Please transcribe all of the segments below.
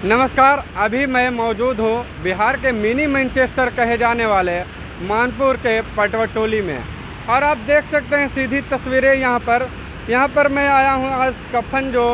नमस्कार। अभी मैं मौजूद हूँ बिहार के मिनी मैनचेस्टर कहे जाने वाले मानपुर के पटवटोली में, और आप देख सकते हैं सीधी तस्वीरें यहाँ पर मैं आया हूँ। आज कफन जो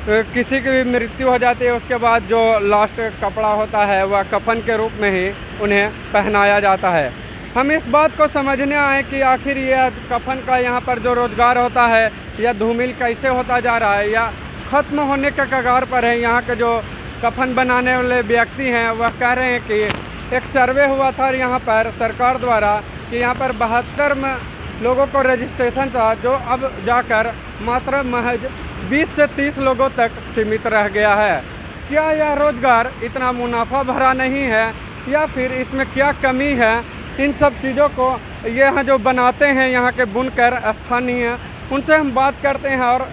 किसी की भी मृत्यु हो जाती है उसके बाद जो लास्ट कपड़ा होता है वह कफन के रूप में ही उन्हें पहनाया जाता है। हम इस बात को समझने आए कि आखिर यह कफन का यहाँ पर जो रोज़गार होता है यह धूमिल कैसे होता जा रहा है या ख़त्म होने के कगार पर है। यहाँ के जो कफन बनाने वाले व्यक्ति हैं वह कह रहे हैं कि एक सर्वे हुआ था यहाँ पर सरकार द्वारा कि यहाँ पर 72 में लोगों को रजिस्ट्रेशन था, जो अब जाकर मात्र महज 20 से 30 लोगों तक सीमित रह गया है। क्या यह रोज़गार इतना मुनाफा भरा नहीं है या फिर इसमें क्या कमी है? इन सब चीज़ों को यह जो बनाते हैं यहाँ के बुनकर स्थानीय, उनसे हम बात करते हैं और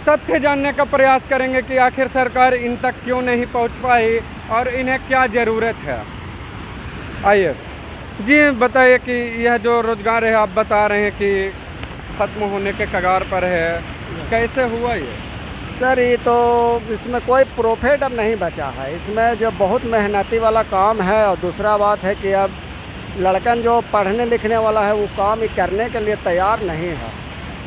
तथ्य जानने का प्रयास करेंगे कि आखिर सरकार इन तक क्यों नहीं पहुंच पाई और इन्हें क्या ज़रूरत है। आइए जी, बताइए कि यह जो रोज़गार है आप बता रहे हैं कि ख़त्म होने के कगार पर है, कैसे हुआ ये? सर ये तो इसमें कोई प्रॉफिट अब नहीं बचा है। इसमें जो बहुत मेहनती वाला काम है, और दूसरा बात है कि अब लड़कन जो पढ़ने लिखने वाला है वो काम ही करने के लिए तैयार नहीं है।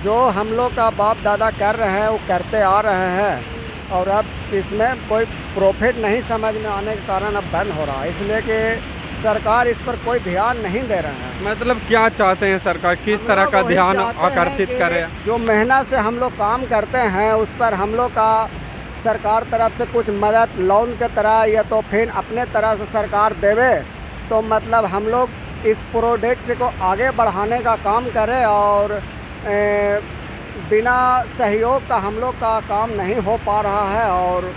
जो हम लोग का बाप दादा कर रहे हैं वो करते आ रहे हैं, और अब इसमें कोई प्रॉफिट नहीं समझ में आने के कारण अब बंद हो रहा है, इसलिए कि सरकार इस पर कोई ध्यान नहीं दे रहे हैं। मतलब क्या चाहते हैं सरकार, किस तरह का ध्यान आकर्षित करे? जो मेहनत से हम लोग काम करते हैं उस पर हम लोग का सरकार तरफ से कुछ मदद लोन के तरह या तो फिर अपने तरह से सरकार देवे, तो मतलब हम लोग इस प्रोजेक्ट को आगे बढ़ाने का काम करें। और बिना सहयोग का हम लोग का काम नहीं हो पा रहा है, और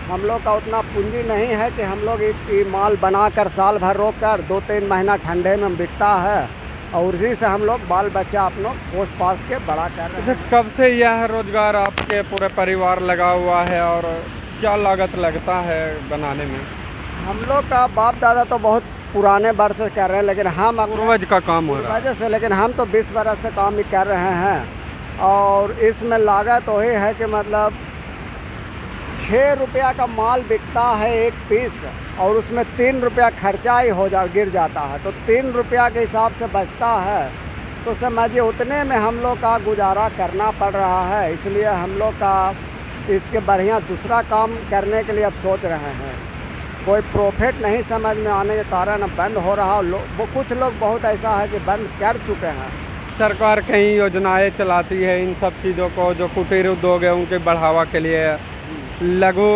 हम लोग का उतना पूंजी नहीं है कि हम लोग ये माल बनाकर साल भर रोक कर 2-3 महीना ठंडे में बिकता है, और उसी से हम लोग बाल बच्चा अपनों पोस पास के बड़ा कर रहे हैं। कब से यह रोज़गार आपके पूरे परिवार लगा हुआ है और क्या लागत लगता है बनाने में? हम लोग का बाप दादा तो बहुत पुराने वर्ष से कर रहे हैं, लेकिन हम पूर्वज का काम हो रहा है वजह से, लेकिन हम तो 20 वर्ष से काम ही कर रहे हैं। और इसमें लागत वही है कि मतलब 6 रुपया का माल बिकता है एक पीस, और उसमें 3 रुपया खर्चा ही गिर जाता है, तो 3 रुपया के हिसाब से बचता है। तो समझिए उतने में हम लोग का गुजारा करना पड़ रहा है, इसलिए हम लोग का इसके बढ़िया दूसरा काम करने के लिए अब सोच रहे हैं। कोई प्रॉफिट नहीं समझ में आने के कारण अब बंद हो रहा। वो कुछ लोग बहुत ऐसा है कि बंद कर चुके हैं। सरकार कई योजनाएं चलाती है इन सब चीज़ों को, जो कुटीर उद्योग है उनके बढ़ावा के लिए लघु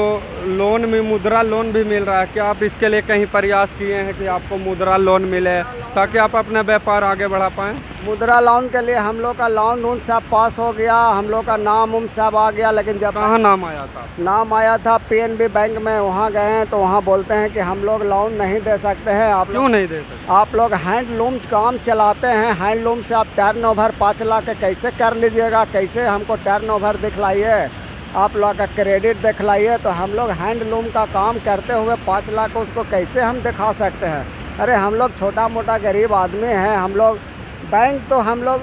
लोन में मुद्रा लोन भी मिल रहा है। क्या आप इसके लिए कहीं प्रयास किए हैं कि आपको मुद्रा लोन मिले ताकि आप अपना व्यापार आगे बढ़ा पाएँ? मुद्रा लोन के लिए हम लोग का लोन सब पास हो गया, हम लोग का नाम सब आ गया, लेकिन जब कहाँ नाम आया था? नाम आया था PNB बैंक में, वहाँ गए हैं तो वहाँ बोलते हैं कि हम लोग लोन नहीं दे सकते हैं। आप क्यों नहीं दे सकते? आप लोग हैंडलूम काम चलाते हैं, हैंडलूम से आप टर्नओवर 5 लाख के कैसे कर लीजिएगा? कैसे हमको टर्नओवर दिखलाइए, आप लोग का क्रेडिट दिखलाइए। तो हम लोग हैंडलूम का काम करते हुए 5 लाख उसको कैसे हम दिखा सकते हैं? अरे हम लोग छोटा मोटा गरीब आदमी हैं। हम लोग बैंक तो हम लोग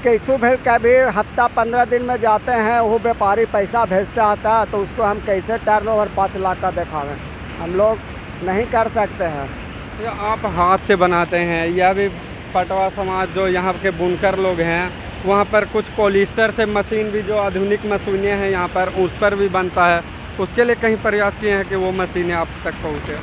कैसे भी कभी हफ्ता 15 दिन में जाते हैं, वो व्यापारी पैसा भेजते आता है, तो उसको हम कैसे टर्नओवर 5 लाख का दिखावें? हम लोग नहीं कर सकते हैं। या आप हाथ से बनाते हैं या भी पटवा समाज जो यहाँ के बुनकर लोग हैं वहाँ पर कुछ पॉलिस्टर से मशीन भी, जो आधुनिक मशीनें हैं यहाँ पर, उस पर भी बनता है, उसके लिए कहीं प्रयास किए हैं कि वो मशीनें आप तक पहुँचे?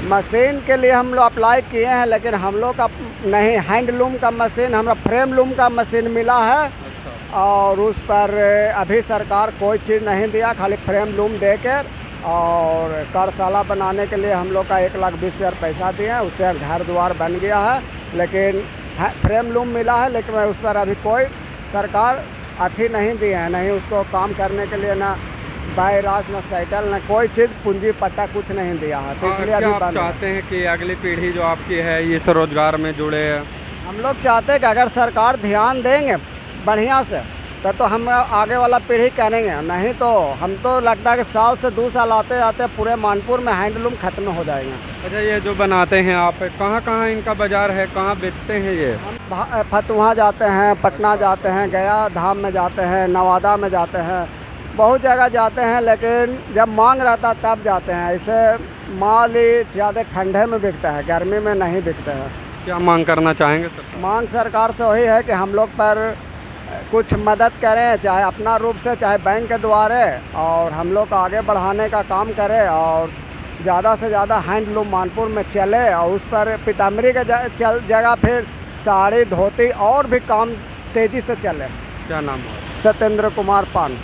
मशीन के लिए हम लोग अप्लाई किए हैं, लेकिन हम लोग का नहीं, हैंडलूम का मशीन, हमारा फ्रेम लूम का मशीन मिला है। अच्छा। और उस पर अभी सरकार कोई चीज़ नहीं दिया, खाली फ्रेम लूम देकर और कार्यशाला बनाने के लिए हम लोग का 1,20,000 पैसा दिए हैं, उससे घर द्वार बन गया है। लेकिन फ्रेम लूम मिला है, लेकिन उस पर अभी कोई सरकार अथी नहीं दी है, नहीं उसको काम करने के लिए ना बायराज ना साइकिल ना कोई चीज़ पूंजी पट्टा कुछ नहीं दिया है। तो इसलिए अभी आप चाहते हैं कि अगली पीढ़ी जो आपकी है इस रोज़गार में जुड़े? हम लोग चाहते हैं कि अगर सरकार ध्यान देंगे बढ़िया से तो हम आगे वाला पीढ़ी करेंगे, नहीं तो हम तो लगता है कि साल से 2 साल आते आते पूरे मानपुर में हैंडलूम ख़त्म हो जाएंगे। अच्छा, ये जो बनाते हैं आप, कहाँ कहाँ इनका बाज़ार है, कहाँ बेचते हैं ये? हम फतुहा जाते हैं, पटना जाते हैं, गया धाम में जाते हैं, नवादा में जाते हैं, बहुत जगह जाते हैं, लेकिन जब मांग रहता तब जाते हैं। ऐसे माल ही ज़्यादा ठंडे में बिकता है, गर्मी में नहीं बिकता है। क्या मांग करना चाहेंगे सर? मांग सरकार से वही है कि हम लोग पर कुछ मदद करें, चाहे अपना रूप से चाहे बैंक के द्वारा, और हम लोग को आगे बढ़ाने का काम करें और ज़्यादा से ज़्यादा हैंडलूम मानपुर में चले, और उस पर पीताम्बरी के जगह फिर साड़ी धोती और भी काम तेज़ी से चले। क्या नाम है? सत्येंद्र कुमार पान।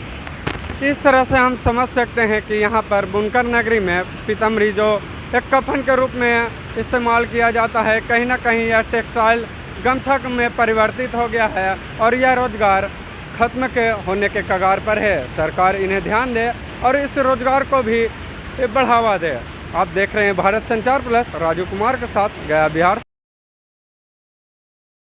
इस तरह से हम समझ सकते हैं कि यहाँ पर बुनकर नगरी में पीताम्बरी जो एक कफन के रूप में इस्तेमाल किया जाता है, कहीं ना कहीं यह टेक्सटाइल गमछा में परिवर्तित हो गया है और यह रोजगार खत्म के होने के कगार पर है। सरकार इन्हें ध्यान दे और इस रोजगार को भी बढ़ावा दे। आप देख रहे हैं भारत संचार प्लस, राजू कुमार के साथ, गया बिहार।